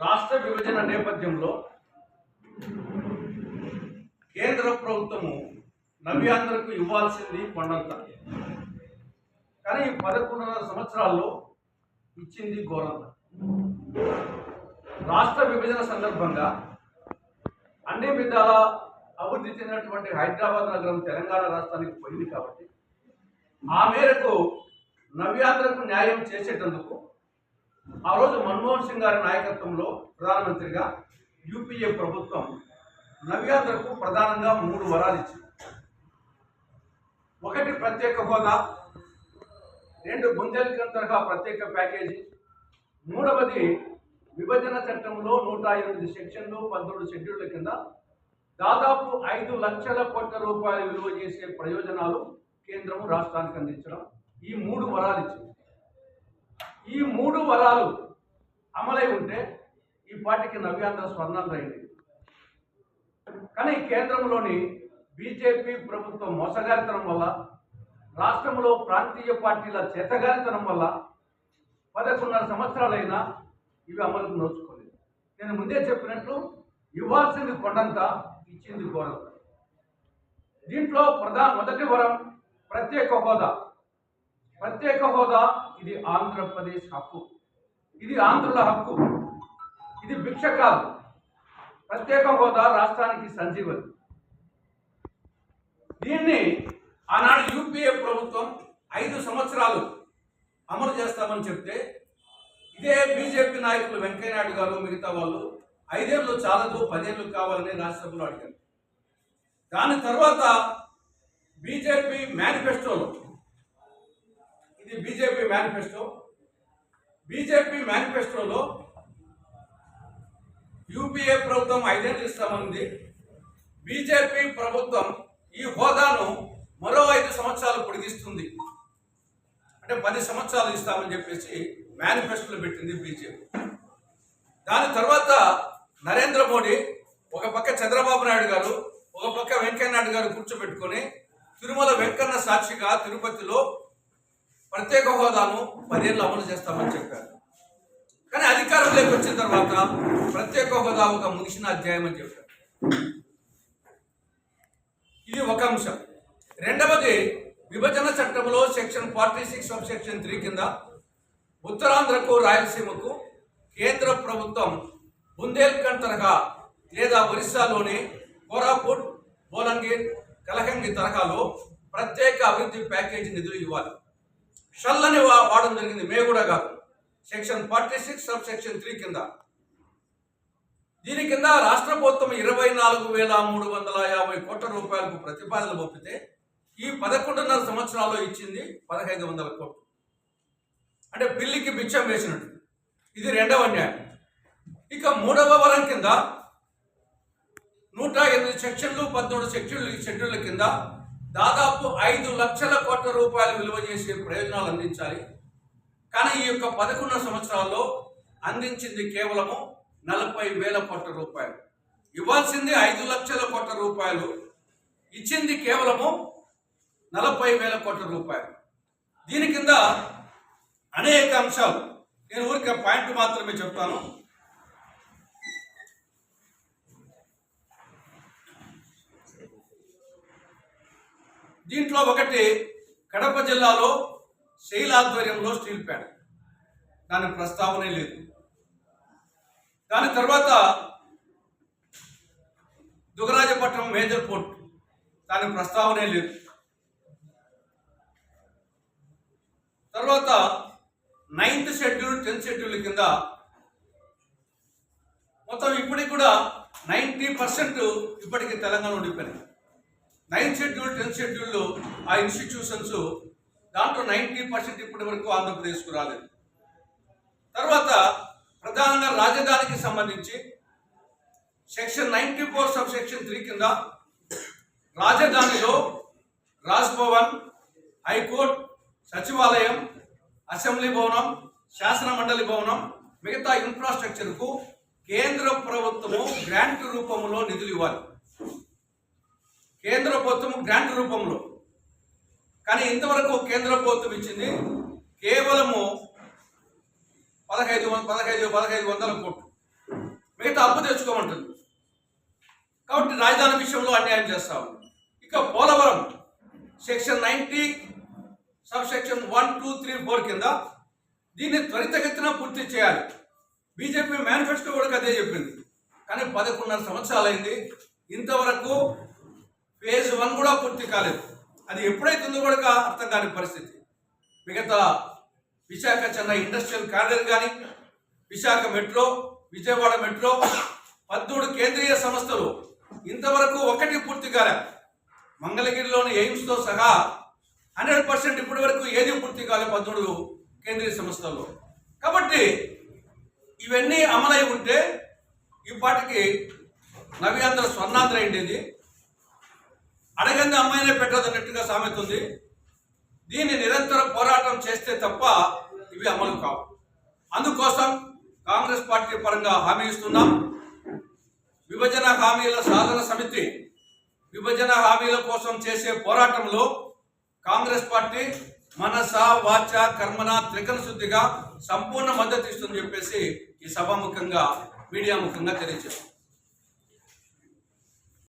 రాష్ట్ర విభజన నేపథ్యంలో కేంద్ర ప్రభుత్వము నవ్యాంధ్రకు ఇవ్వాల్సింది కొండంత. కానీ 11.5 సంవత్సరాల్లో ఇచ్చింది ఘోరంత. రాష్ట్ర విభజన సందర్భంగా అన్ని విధాల అభివృద్ధి చెందినటువంటి హైదరాబాద్ నగరం తెలంగాణ రాష్ట్రానికి పోయింది కాబట్టి ఆ మేరకు నవ్యాంధ్రకు న్యాయం చేసేటందుకు ఆ రోజు మన్మోహన్ సింగ్ గారి నాయకత్వంలో ప్రధానమంత్రిగా యూపీఏ ప్రభుత్వం నవ్యాంధ్రకు ప్రధానంగా 3 వరాలు ఇచ్చింది. ఒకటి ప్రత్యేక హోదా, 2 బుందేల్ఖండ్ తరహా ప్రత్యేక ప్యాకేజీ, 3వది విభజన చట్టంలో 108 సెక్షన్లు 17 షెడ్యూళ్ల కింద దాదాపు 5 లక్షల కోట్ల రూపాయలు విలువ చేసే ప్రయోజనాలు కేంద్రము రాష్ట్రానికి అందించడం, ఈ 3 వరాలు ఇచ్చింది. ఈ 3 వరాలు అమలై ఉంటే ఈ పార్టీకి నవ్యాంధ్ర స్వర్ణాంధ్ర అయింది. కానీ కేంద్రంలోని బీజేపీ ప్రభుత్వం మోసగారితనం వల్ల, రాష్ట్రంలో ప్రాంతీయ పార్టీల చేతగారితనం వల్ల 11.5 సంవత్సరాలైనా ఇవి అమలుకు నోచుకోలేదు. నేను ముందే చెప్పినట్లు ఇవ్వాల్సింది కొండంత, ఇచ్చింది ఘోరంత. దీంట్లో మొదటి వరం ప్రత్యేక హోదా. ప్రత్యేక హోదా ఇది ఆంధ్రప్రదేశ్ హక్కు, ఇది ఆంధ్రుల హక్కు, ఇది భిక్ష కాదు. ప్రత్యేక హోదా రాష్ట్రానికి సంజీవని. దీన్ని ఆనాడు యూపీఏ ప్రభుత్వం 5 సంవత్సరాలు అమలు చేస్తామని చెప్తే ఇదే బీజేపీ నాయకులు వెంకయ్యనాయుడు గారు మిగతా వాళ్ళు 5 ఏళ్ళు చాలదు 10 ఏళ్ళు కావాలని రాజ్యసభలో అడిగారు. దాని తర్వాత బీజేపీ మేనిఫెస్టోలో, ఇది బీజేపీ మేనిఫెస్టోలో యూపీఏ ప్రభుత్వం 5 ఏళ్ళు ఇస్తామన్నది. బీజేపీ ప్రభుత్వం ఈ హోదాను మరో 5 సంవత్సరాలు పొడిగిస్తుంది, అంటే 10 సంవత్సరాలు ఇస్తామని చెప్పేసి మేనిఫెస్టోలో పెట్టింది బీజేపీ. దాని తర్వాత నరేంద్ర మోడీ ఒక పక్క చంద్రబాబు నాయుడు గారు, ఒక పక్క వెంకయ్యనాయుడు గారు కూర్చోబెట్టుకొని తిరుమల వెంకన్న సాక్షిగా తిరుపతిలో ప్రత్యేక హోదాను 10 ఏళ్ళు అమలు చేస్తామని చెప్పారు. కానీ అధికారంలోకి వచ్చిన తర్వాత ప్రత్యేక హోదా ఒక ముగిసిన అధ్యాయం అని చెప్పారు. ఇది ఒక అంశం. రెండవది విభజన చట్టంలో సెక్షన్ 46 సబ్ సెక్షన్ 3 కింద ఉత్తరాంధ్రకు రాయలసీమకు కేంద్ర ప్రభుత్వం బుందేల్ఖండ్ తరహా లేదా ఒరిస్సాలోని కోరాపుట్, బోలంగీర్, కలహంగి తరహాలో ప్రత్యేక అభివృద్ధి ప్యాకేజీ నిధులు ఇవ్వాలి. షల్లని వాడడం జరిగింది, మే కూడా కాదు. సెక్షన్ 46 సబ్ సెక్షన్ 3 కింద. దీని కింద రాష్ట్ర ప్రభుత్వం 24,350 కోట్ల రూపాయలకు ప్రతిపాదనలు పంపితే ఈ 11.5 సంవత్సరాల్లో ఇచ్చింది 1,500 కోట్లు. అంటే పిల్లికి బిచ్చం వేసినట్టు. ఇది రెండవ న్యాయం. ఇక 3వ వరం కింద 108 సెక్షన్లు 17 షెడ్యూళ్ల కింద దాదాపు 5 లక్షల కోట్ల రూపాయలు విలువ చేసే ప్రయోజనాలు అందించాలి. కానీ ఈ యొక్క 11 సంవత్సరాల్లో అందించింది కేవలము 40,000 కోట్ల రూపాయలు. ఇవ్వాల్సింది 5 లక్షల కోట్ల రూపాయలు, ఇచ్చింది కేవలము 40,000 కోట్ల రూపాయలు. దీని కింద అనేక అంశాలు, నేను ఊరికే పాయింట్ మాత్రమే చెప్తాను. దీంట్లో ఒకటి కడప జిల్లాలో శైల్ ఆధ్వర్యంలో స్టీల్ ప్లాంట్, దాని ప్రస్తావనే లేదు. దాని తర్వాత దుగరాజపట్నం మేజర్ పోర్ట్, దాని ప్రస్తావనే లేదు. తర్వాత 9th షెడ్యూల్ 10th షెడ్యూల్ కింద మొత్తం ఇప్పటికి కూడా 90% ఇప్పటికి తెలంగాణ ఉండిపోయినాయి. 9th షెడ్యూల్ 10th షెడ్యూల్లో ఆ ఇన్స్టిట్యూషన్స్ దాంట్లో 90% ఇప్పటి వరకు ఆంధ్రప్రదేశ్కు రాలేదు. తర్వాత ప్రధానంగా రాజధానికి సంబంధించి సెక్షన్ 94 సబ్ సెక్షన్ 3 కింద రాజధానిలో రాజ్భవన్, హైకోర్టు, సచివాలయం, అసెంబ్లీ భవనం, శాసన మండలి భవనం, మిగతా ఇన్ఫ్రాస్ట్రక్చర్కు కేంద్ర ప్రభుత్వము గ్రాంట్ రూపంలో నిధులు ఇవ్వాలి. కేంద్ర ప్రభుత్వము గ్రాంట్ రూపంలో. కానీ ఇంతవరకు కేంద్ర ప్రభుత్వం ఇచ్చింది కేవలము 1,500 కోట్లు. మిగతా అప్పు తెచ్చుకోమంటుంది. కాబట్టి రాజధాని విషయంలో అన్యాయం చేస్తా ఉంది. ఇక పోలవరం సెక్షన్ 90 సబ్సెక్షన్ 1, 2, 3, 4 కింద దీన్ని త్వరితగతిన పూర్తి చేయాలి. బీజేపీ మేనిఫెస్టో కూడా అదే చెప్పింది. కానీ 11.5 సంవత్సరాలైంది, ఇంతవరకు ఫేజ్ 1 కూడా పూర్తి కాలేదు. అది ఎప్పుడైతుందో కూడా అర్థం కాని పరిస్థితి. మిగతా విశాఖ చెన్నై ఇండస్ట్రియల్ కారిడార్ కానీ, విశాఖ మెట్రో, విజయవాడ మెట్రో, 13 కేంద్రీయ సంస్థలు ఇంతవరకు ఒకటి పూర్తి కాలే. మంగళగిరిలోని ఎయిమ్స్తో సహా 100% ఇప్పటి వరకు ఏది పూర్తి కాలే 13 కేంద్రీయ సంస్థల్లో. కాబట్టి ఇవన్నీ అమలై ఉంటే ఈ పాటికి నవ్యాంధ్ర స్వర్ణాంధ్ర అయింది. అడగంది అమ్మాయినే పెట్టదన్నట్టుగా సామెత ఉంది. దీన్ని నిరంతర పోరాటం చేస్తే తప్ప ఇవి అమలు కావు. అందుకోసం కాంగ్రెస్ పార్టీ పరంగా హామీ ఇస్తున్నాం. విభజన హామీల సాధన సమితి విభజన హామీల కోసం చేసే పోరాటంలో కాంగ్రెస్ పార్టీ మనస వాచ కర్మన త్రికరణ శుద్ధిగా సంపూర్ణ మద్దతు ఇస్తుందని చెప్పేసి ఈ సభాముఖంగా మీడియా ముఖంగా తెలియజేస్తాం.